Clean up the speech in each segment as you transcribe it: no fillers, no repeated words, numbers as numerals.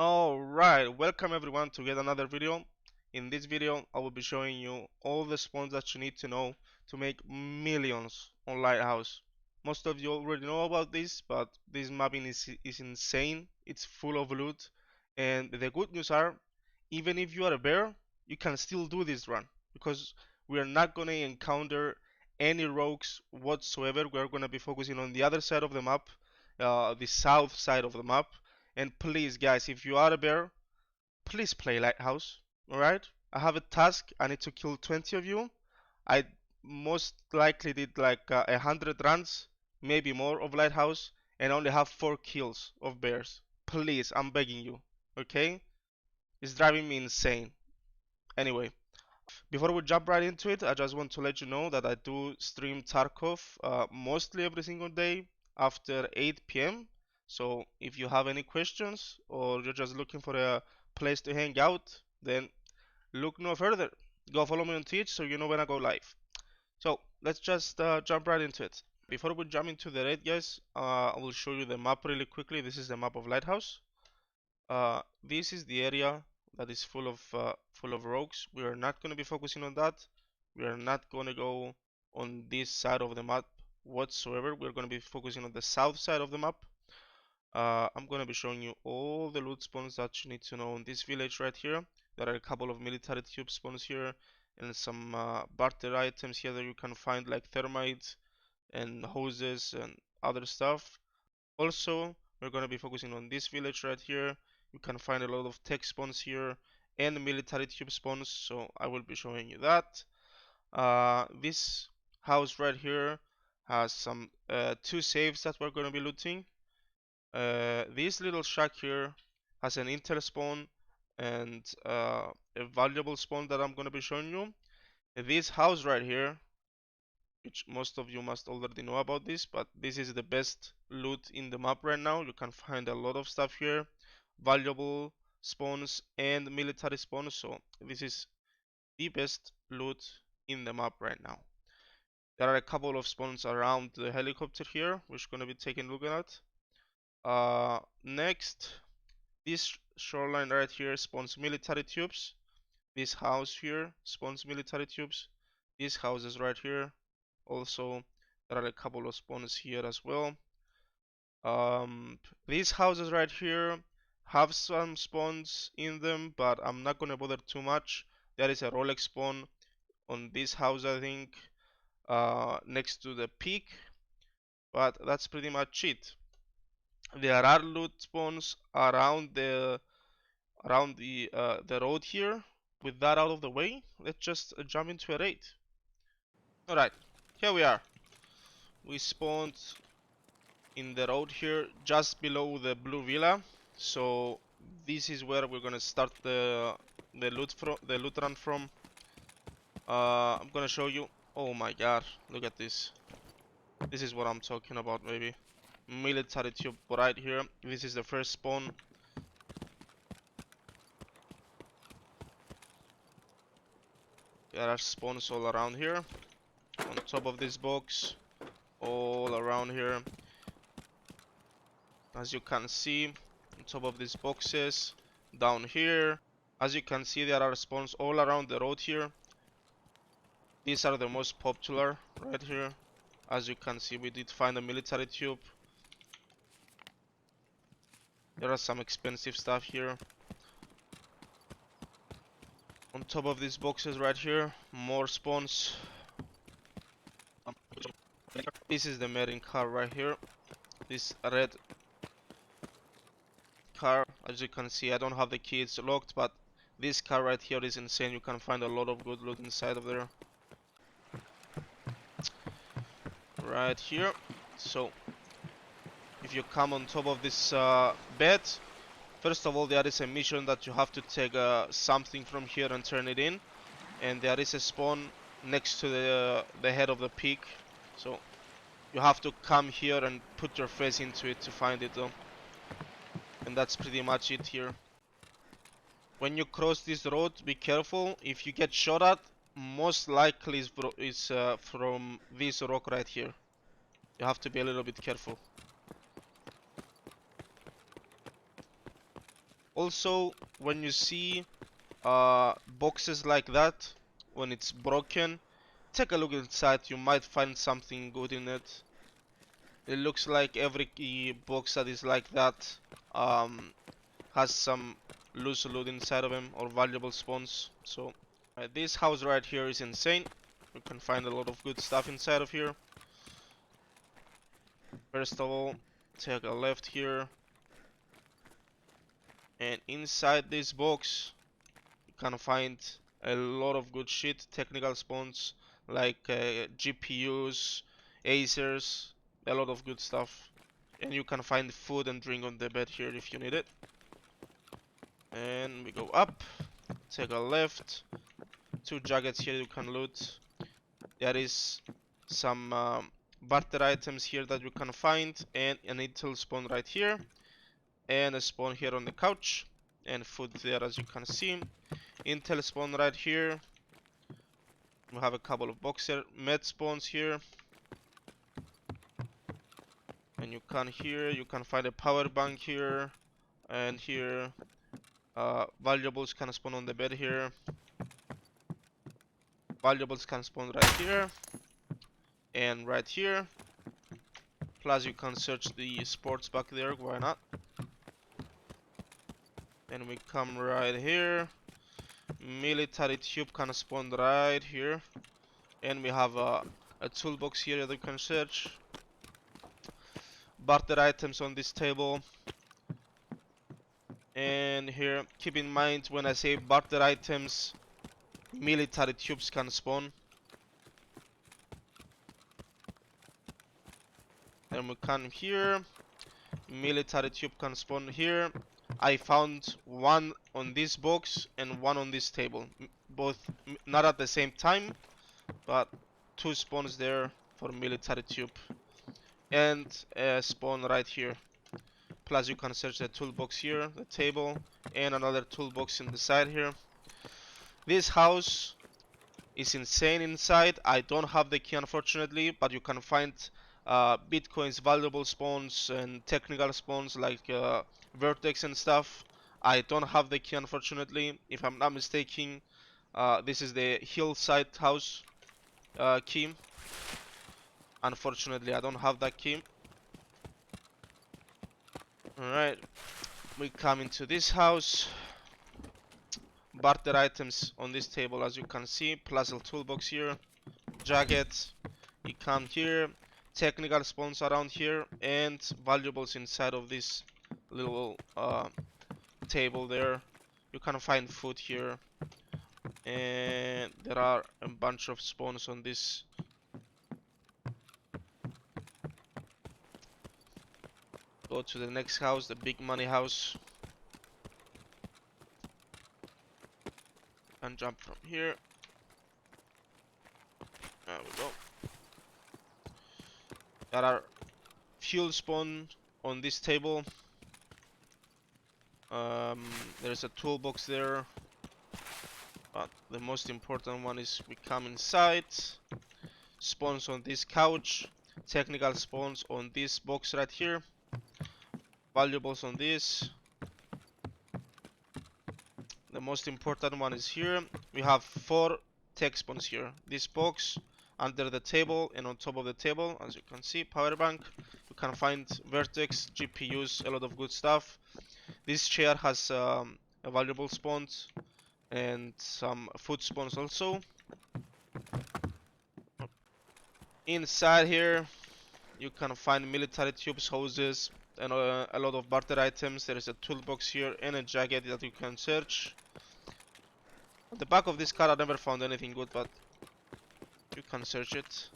Alright, welcome everyone to yet another video. In this video, I will be showing you all the spawns that you need to know to make millions on Lighthouse. Most of you already know about this, but this mapping is insane. It's full of loot. And the good news are, even if you are a bear, you can still do this run. Because we are not going to encounter any rogues whatsoever. We are going to be focusing on the other side of the map, the south side of the map. And please, guys, if you are a bear, please play Lighthouse. Alright? I have a task. I need to kill 20 of you. I most likely did like 100 runs, maybe more of Lighthouse, and only have 4 kills of bears. Please, I'm begging you. Okay? It's driving me insane. Anyway, before we jump right into it, I just want to let you know that I do stream Tarkov mostly every single day after 8 p.m. So if you have any questions or you're just looking for a place to hang out, then look no further. Go follow me on Twitch so you know when I go live. So let's just jump right into it. Before we jump into the raid, guys, I will show you the map really quickly. This is the map of Lighthouse. This is the area that is full of rogues. We are not going to be focusing on that. We are not going to go on this side of the map whatsoever. We're going to be focusing on the south side of the map. I'm going to be showing you all the loot spawns that you need to know in this village right here. There are a couple of military tube spawns here and some barter items here that you can find, like thermite and hoses and other stuff. Also, we're going to be focusing on this village right here. You can find a lot of tech spawns here and military tube spawns, so I will be showing you that. This house right here has some 2 safes that we're going to be looting. This little shack here has an intel spawn and a valuable spawn that I'm going to be showing you. This house right here, which most of you must already know about this, but this is the best loot in the map right now. You can find a lot of stuff here, valuable spawns and military spawns, so this is the best loot in the map right now. There are a couple of spawns around the helicopter here, which we're going to be taking a look at. Next, this shoreline right here spawns military tubes. This house here spawns military tubes. These houses right here also, there are a couple of spawns here as well. These houses right here have some spawns in them, but I'm not gonna bother too much. There is a Rolex spawn on this house, I think, next to the peak, but that's pretty much it. There are loot spawns around the road here. With that out of the way, let's just jump into a raid. Alright, here we are. We spawned in the road here just below the blue villa, so this is where we're gonna start the loot run from. I'm gonna show you. Oh my god, look at this. This is what I'm talking about, baby. Military tube right here. This is the first spawn. There are spawns all around here, on top of this box, all around here. As you can see, on top of these boxes, down here. As you can see, there are spawns all around the road here. These are the most popular right here. As you can see, we did find a military tube. There are some expensive stuff here. On top of these boxes right here, more spawns. This is the marine car right here. This red car, as you can see, I don't have the key, it's locked, but this car right here is insane. You can find a lot of good loot inside of there. Right here. So if you come on top of this bed, first of all, there is a mission that you have to take something from here and turn it in, and there is a spawn next to the head of the peak, so you have to come here and put your face into it to find it though. And that's pretty much it here. When you cross this road, be careful. If you get shot at, most likely is from this rock right here. You have to be a little bit careful. Also, when you see boxes like that, when it's broken, take a look inside. You might find something good in it. It looks like every box that is like that um, has some loose loot inside of them or valuable spawns. So this house right here is insane. You can find a lot of good stuff inside of here. First of all, take a left here, and inside this box you can find a lot of good shit, technical spawns like GPUs, Acers, a lot of good stuff. And you can find food and drink on the bed here if you need it. And we go up, take a left, 2 jackets here you can loot. There is some barter items here that you can find, and an intel spawn right here, and a spawn here on the couch, and food there as you can see. Intel spawn right here. We have a couple of boxer med spawns here, and you can find a power bank here, and here valuables can spawn on the bed here. Valuables can spawn right here and right here. Plus you can search the sports back there, why not? And we come right here. Military tube can spawn right here. And we have a toolbox here that you can search. Barter items on this table. And here, keep in mind when I say barter items, military tubes can spawn. And we come here. Military tube can spawn here. I found one on this box and one on this table. Both not at the same time, but 2 spawns there for military tube. And a spawn right here. Plus you can search the toolbox here, the table, and another toolbox in the side here. This house is insane inside. I don't have the key unfortunately, but you can find bitcoins, valuable spawns, and technical spawns like vertex and stuff. I don't have the key unfortunately. If I'm not mistaken, this is the hillside house key. Unfortunately, I don't have that key. Alright, we come into this house. Barter items on this table as you can see, plus a toolbox here, jacket. You come here, technical spawns around here, and valuables inside of this little table there. You can find food here, and there are a bunch of spawns on this. Go to the next house, the big money house, and jump from here. There we go. There are fuel spawn on this table. There's a toolbox there, but the most important one is we come inside. Spawns on this couch, technical spawns on this box right here, valuables on this. The most important one is here. We have 4 tech spawns here. This box, under the table, and on top of the table, as you can see, power bank. You can find vertex, GPUs, a lot of good stuff. This chair has a valuable spawns and some food spawns also. Inside here, you can find military tubes, hoses, and a lot of barter items. There is a toolbox here and a jacket that you can search. At the back of this car I never found anything good, but you can search it.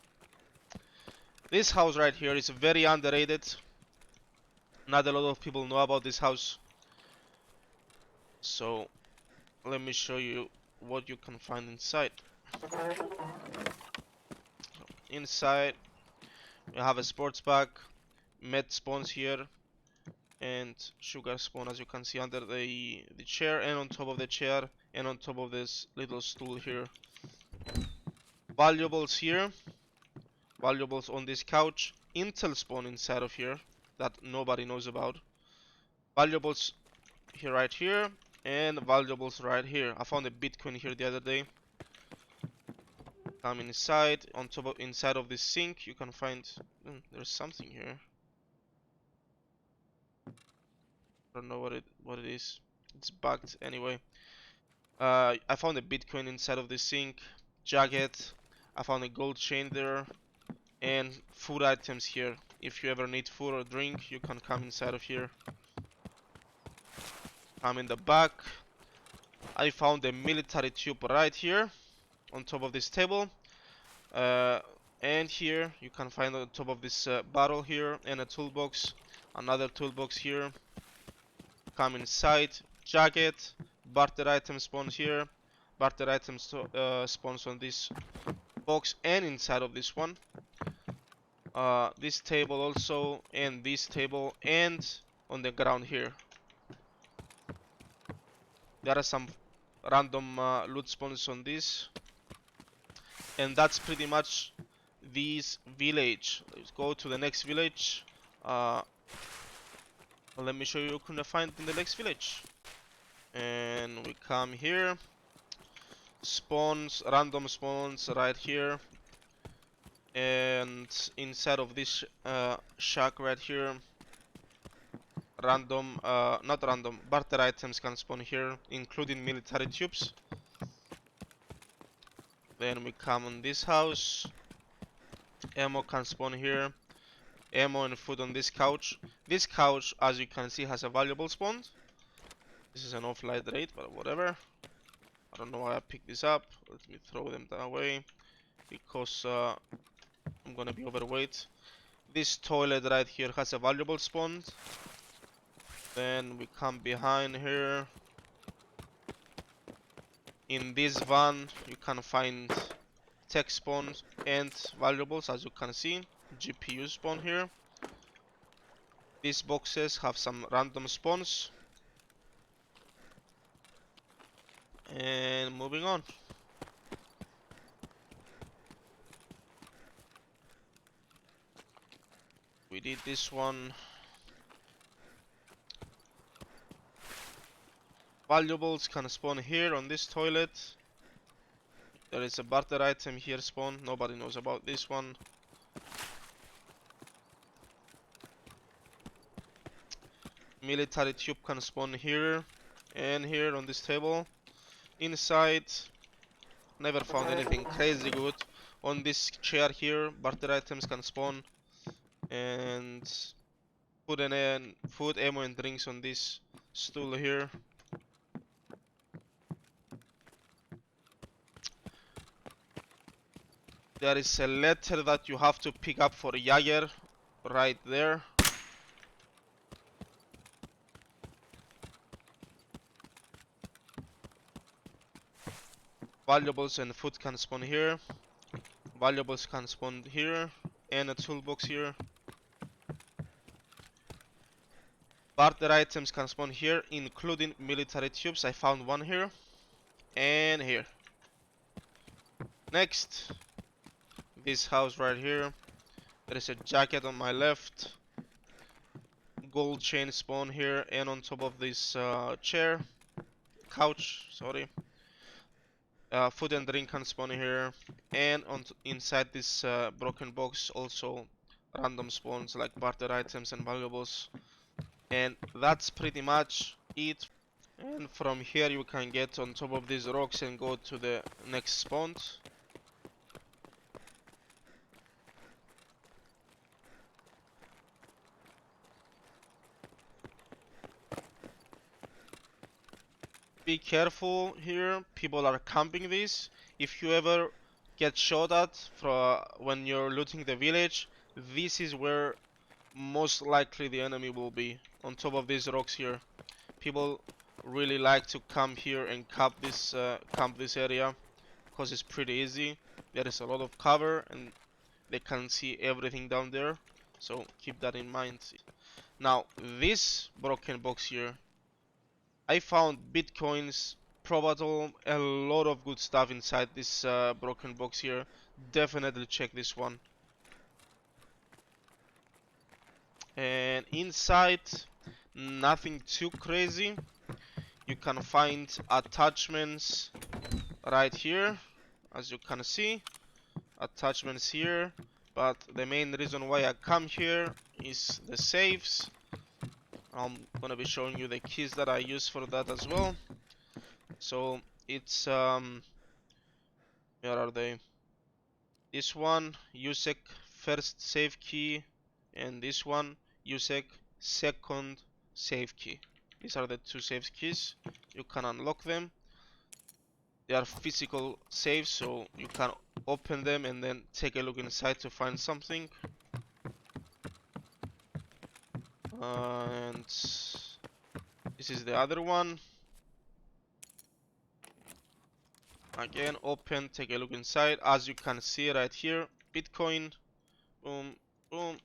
This house right here is very underrated. Not a lot of people know about this house. So let me show you what you can find inside. Inside we have a sports bag, med spawns here, and sugar spawn as you can see under the chair, and on top of the chair, and on top of this little stool here. Valuables here, valuables on this couch, intel spawn inside of here that nobody knows about. Valuables here, right here, and valuables right here. I found a Bitcoin here the other day. Come inside, on top of inside of this sink, you can find there's something here. I don't know what it is. It's bugged anyway. I found a Bitcoin inside of this sink, jacket. I found a gold chain there, and food items here. If you ever need food or drink, you can come inside of here. Come in the back. I found a military tube right here on top of this table. And here you can find on top of this barrel here, and a toolbox, another toolbox here. Come inside, jacket, barter item spawns here, barter items spawns on this box and inside of this one. This table also, and this table, and on the ground here. There are some random loot spawns on this, and that's pretty much this village. Let's go to the next village. Let me show you what I find in the next village. And we come here. Spawns, random spawns right here. And inside of this shack right here, random, not random, barter items can spawn here, including military tubes. Then we come on this house. Ammo can spawn here. Ammo and food on this couch. This couch, as you can see, has a valuable spawn. This is an off-light rate, but whatever. I don't know why I picked this up. Let me throw them that way, because I'm gonna be overweight. This toilet right here has a valuable spawn. Then we come behind here. In this van you can find tech spawns and valuables, as you can see. GPU spawn here. These boxes have some random spawns. And moving on. We did this one. Valuables can spawn here on this toilet. There is a barter item here spawn. Nobody knows about this one. Military tube can spawn here and here on this table. Inside, never found anything crazy good. On this chair here, barter items can spawn. And food, food, ammo and drinks on this stool here. There is a letter that you have to pick up for Jaeger right there. Valuables and food can spawn here. Valuables can spawn here. And a toolbox here. Barter items can spawn here, including military tubes. I found one here. And here. Next. This house right here. There is a jacket on my left. Gold chain spawn here, and on top of this couch, sorry. Food and drink can spawn here, and inside this broken box also random spawns like barter items and valuables. And that's pretty much it. And from here you can get on top of these rocks and go to the next spawn. Be careful here, people are camping this. If you ever get shot at when you're looting the village, this is where most likely the enemy will be, on top of these rocks here. People really like to camp here and camp this area because it's pretty easy. There is a lot of cover and they can see everything down there, so keep that in mind. Now this broken box here, I found bitcoins, probable, a lot of good stuff inside this broken box here. Definitely check this one. And inside, nothing too crazy. You can find attachments right here, as you can see, attachments here. But the main reason why I come here is the safes. I'm gonna be showing you the keys that I use for that as well. So it's where are they? This one, USEC first safe key, and this one, USEC second safe key. These are the two safe keys. You can unlock them. They are physical safes, so you can open them and then take a look inside to find something. And this is the other one. Again, open, take a look inside. As you can see right here, Bitcoin. Boom, boom.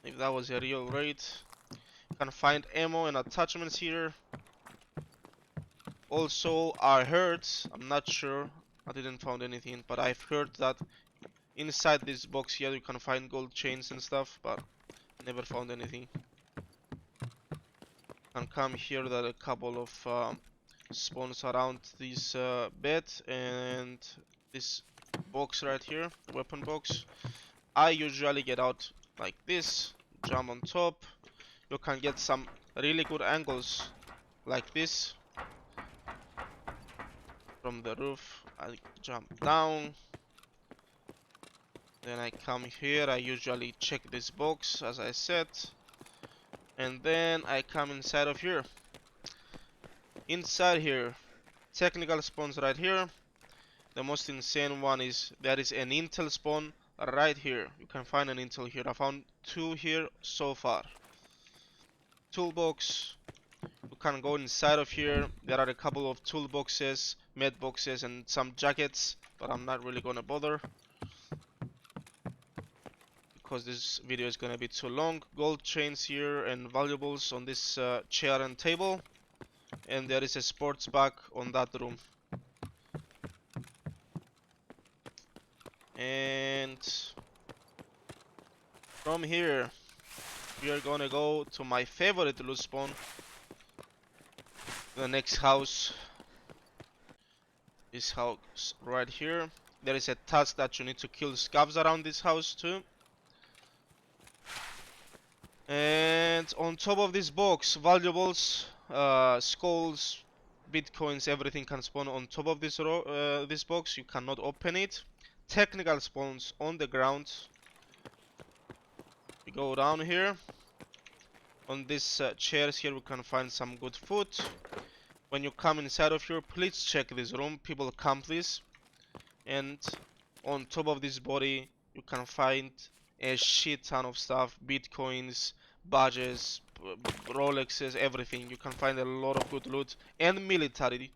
If that was a real rate. You can find ammo and attachments here. Also, I heard, I'm not sure, I didn't find anything, but I've heard that inside this box here you can find gold chains and stuff, but never found anything. You can come here, there are a couple of spawns around this bed and this box right here, weapon box. I usually get out like this, jump on top. You can get some really good angles like this from the roof. I jump down, then I come here. I usually check this box as I said, and then I come inside of here. Inside here, technical spawns right here. The most insane one is there is an intel spawn right here. You can find an intel here. I found two here so far. Toolbox. You can go inside of here. There are a couple of toolboxes, med boxes, and some jackets, but I'm not really gonna bother because this video is gonna be too long. Gold chains here and valuables on this chair and table, and there is a sports bag on that room. And from here we are gonna go to my favorite loot spawn, the next house. This house right here. There is a task that you need to kill scavs around this house too. And on top of this box, valuables, skulls, bitcoins, everything can spawn on top of this box. You cannot open it. Technical spawns on the ground. We go down here. On these chairs here, we can find some good food. When you come inside of here, please check this room. People camp this. And on top of this body, you can find a shit ton of stuff. Bitcoins, badges, Rolexes, everything. You can find a lot of good loot. And military.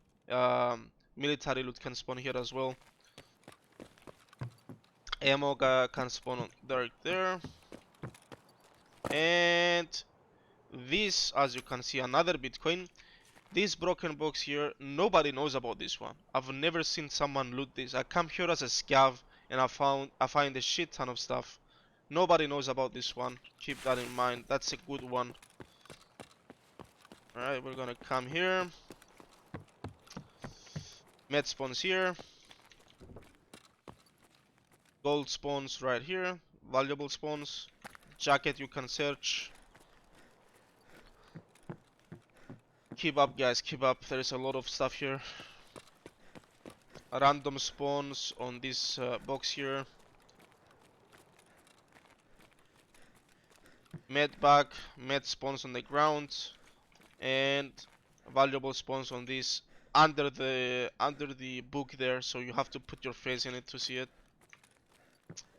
Military loot can spawn here as well. Ammo can spawn right there. And this, as you can see, another Bitcoin. This broken box here, nobody knows about this one. I've never seen someone loot this. I come here as a scav and I find a shit ton of stuff. Nobody knows about this one. Keep that in mind. That's a good one. Alright, we're gonna come here. Med spawns here. Gold spawns right here. Valuable spawns. Jacket you can search. Keep up, guys, keep up. There is a lot of stuff here. Random spawns on this box here. Med bag, med spawns on the ground, and valuable spawns on this under the book there. So you have to put your face in it to see it.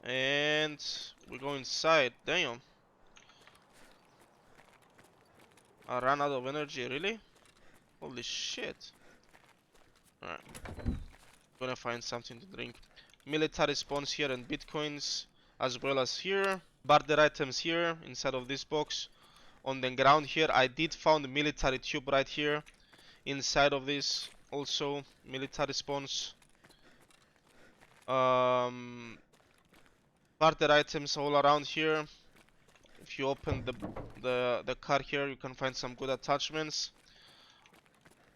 And we go inside. Damn. I ran out of energy, really? Holy shit. Alright. Gonna find something to drink. Military spawns here and bitcoins, as well as here. Barter items here inside of this box. On the ground here, I did found the military tube right here. Inside of this, also military spawns. Barter items all around here. If you open the car here, you can find some good attachments.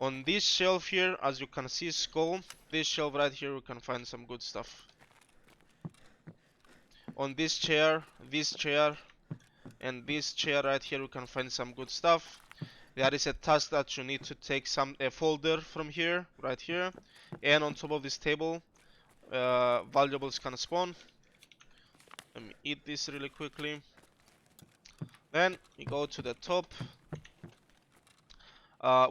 On this shelf here, as you can see, skull, this shelf right here, we can find some good stuff. On this chair, and this chair right here, we can find some good stuff. There is a task that you need to take a folder from here, right here, and on top of this table, valuables can spawn. Let me eat this really quickly. Then you go to the top,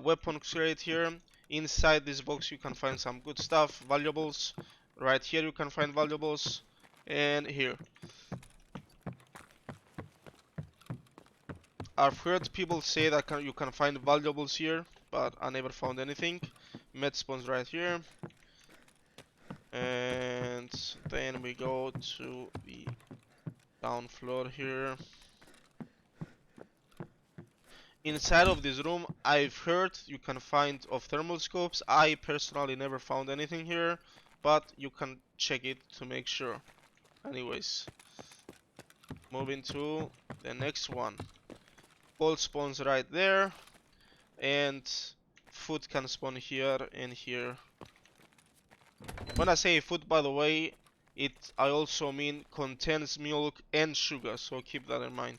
weapon crate here. Inside this box you can find some good stuff, valuables. Right here you can find valuables, and here. I've heard people say that you can find valuables here, but I never found anything. Med spawns right here. And then we go to the down floor here. Inside of this room, I've heard you can find of thermal scopes. I personally never found anything here, but you can check it to make sure. Anyways, moving to the next one. Gold spawns right there, and food can spawn here and here. When I say food, by the way, I also mean contains milk and sugar, so keep that in mind.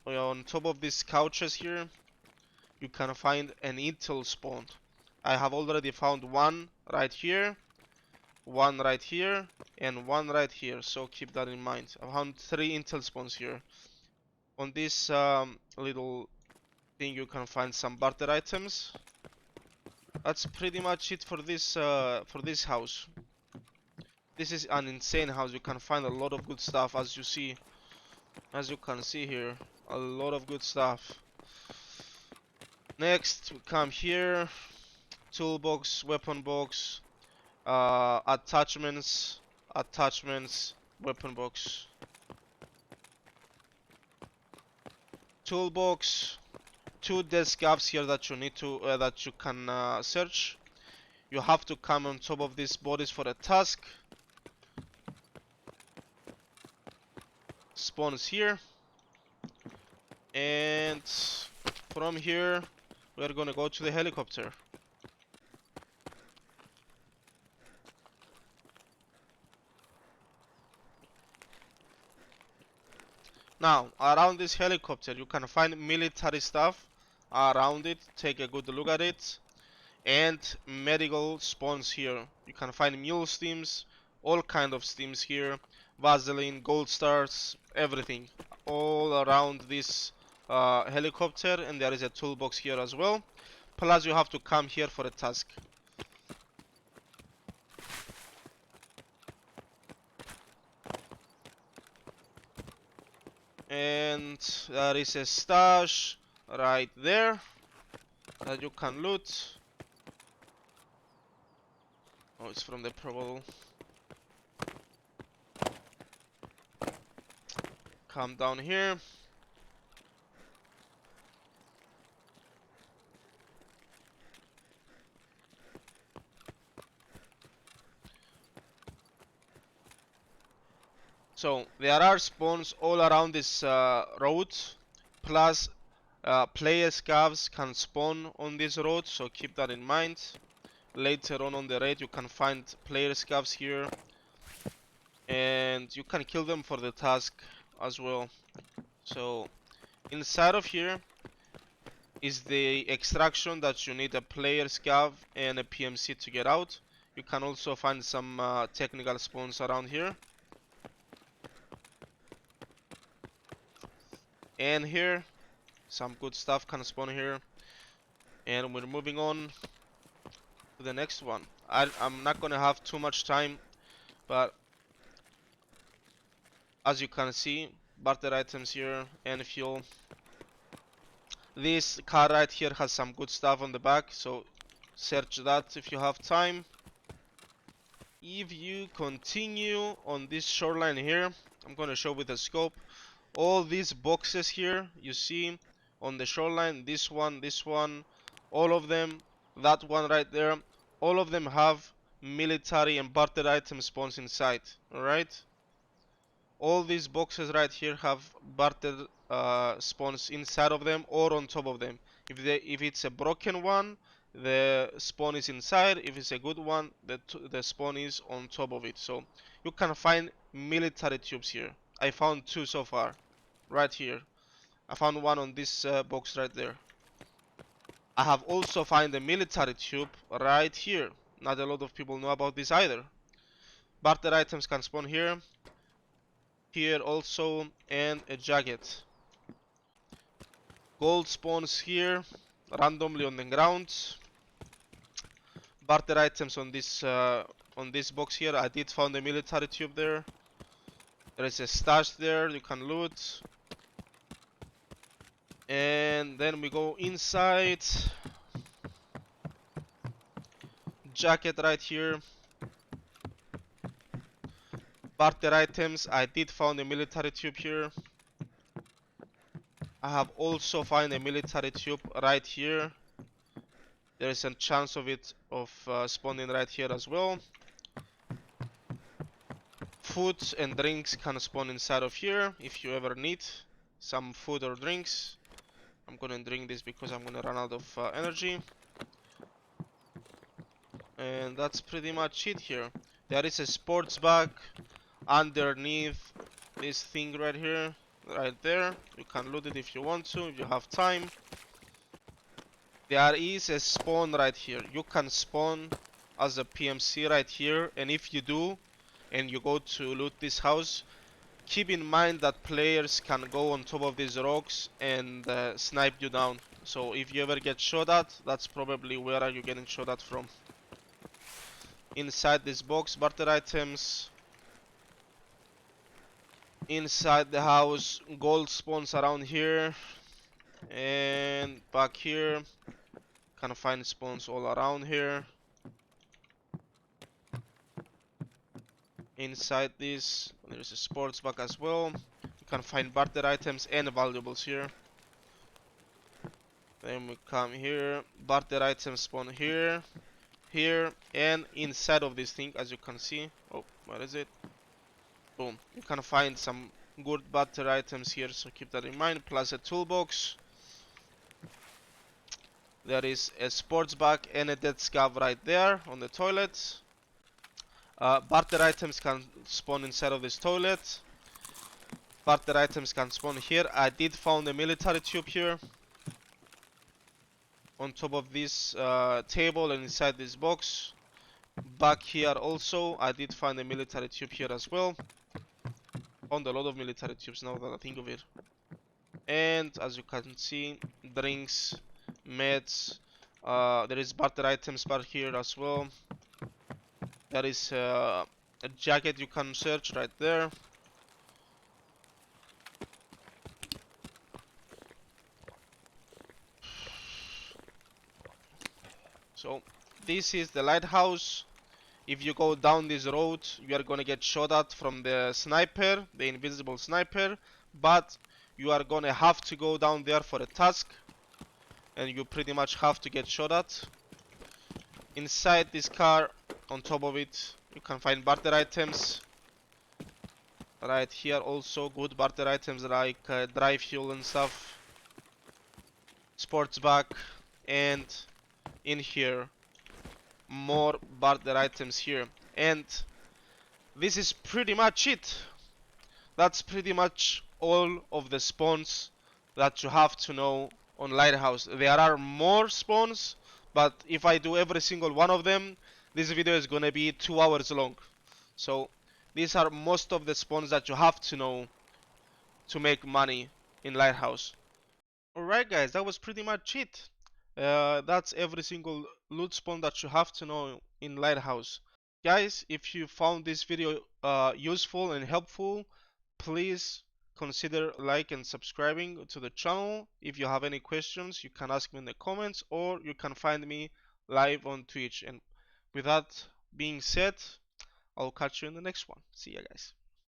On top of these couches here, you can find an intel spawn. I have already found one right here, one right here, and one right here, so keep that in mind. I found 3 intel spawns here. On this little thing you can find some barter items. That's pretty much it for this house. This is an insane house. You can find a lot of good stuff, as you can see here. A lot of good stuff. Next we come here. Toolbox, weapon box, attachments, weapon box. Toolbox, 2 desk gaps here that you need to that you can search. You have to come on top of these bodies for a task. Spawns here, and from here we're gonna go to the helicopter. Now, around this helicopter you can find military stuff around it. Take a good look at it. And medical spawns here. You can find mule steams, all kind of steams here, Vaseline, gold stars, everything all around this helicopter. And there is a toolbox here as well. Plus you have to come here for a task. And there is a stash right there that you can loot. Oh, it's from the purple. Come down here. So there are spawns all around this road, plus player scavs can spawn on this road, so keep that in mind. Later on the raid you can find player scavs here, and you can kill them for the task as well. So inside of here is the extraction that you need a player scav and a PMC to get out. You can also find some technical spawns around here. And here, some good stuff can spawn here. And we're moving on to the next one. I'm not gonna have too much time, but as you can see, barter items here and fuel. This car right here has some good stuff on the back, so search that if you have time. If you continue on this shoreline here, I'm gonna show with a scope. All these boxes here you see on the shoreline, this one, all of them, that one right there, all of them have military and barter item spawns inside. Alright, all these boxes right here have barter spawns inside of them or on top of them. If it's a broken one, the spawn is inside. If it's a good one, the spawn is on top of it. So you can find military tubes here. I found 2 so far, right here. I found one on this box right there. I have also found a military tube right here. Not a lot of people know about this either. Barter items can spawn here. Here also, and a jacket. Gold spawns here, randomly on the ground. Barter items on this box here. I did find a military tube there. There is a stash there you can loot. And then we go inside. Jacket right here. Barter items. I did find a military tube here. I have also found a military tube right here. There is a chance of it spawning right here as well. Food and drinks can spawn inside of here if you ever need some food or drinks. I'm gonna drink this because I'm gonna run out of energy. And that's pretty much it here. There is a sports bag underneath this thing right here, right there. You can loot it if you want to, if you have time. There is a spawn right here. You can spawn as a PMC right here, and if you do, and you go to loot this house, keep in mind that players can go on top of these rocks and snipe you down. So if you ever get shot at, that's probably where are you getting shot at from. Inside this box, barter items. Inside the house, gold spawns around here. And back here, can find spawns all around here. Inside this, there's a sports bag as well. You can find barter items and valuables here. Then we come here, barter items spawn here, here, and inside of this thing, as you can see. Oh, where is it? Boom. You can find some good barter items here, so keep that in mind. Plus a toolbox. There is a sports bag and a dead scav right there on the toilet. Barter items can spawn inside of this toilet. Barter items can spawn here. I did found a military tube here on top of this table and inside this box. Back here also, I did find a military tube here as well. Found a lot of military tubes now that I think of it. And as you can see, drinks, meds. There is barter items back here as well. There is a jacket you can search right there. So this is the lighthouse. If you go down this road, you are gonna get shot at from the sniper, the invisible sniper, but you are gonna have to go down there for a task, and you pretty much have to get shot at. Inside this car, on top of it, you can find barter items. Right here also good barter items like dry fuel and stuff. Sports bag, and in here more barter items here. And this is pretty much it. That's pretty much all of the spawns that you have to know on Lighthouse. There are more spawns, but if I do every single one of them, this video is gonna be 2 hours long. So these are most of the spawns that you have to know to make money in Lighthouse. Alright guys, that was pretty much it. That's every single loot spawn that you have to know in Lighthouse. Guys, if you found this video useful and helpful, please consider like and subscribing to the channel. If you have any questions, you can ask me in the comments, or you can find me live on Twitch. And with that being said, I'll catch you in the next one. See ya guys.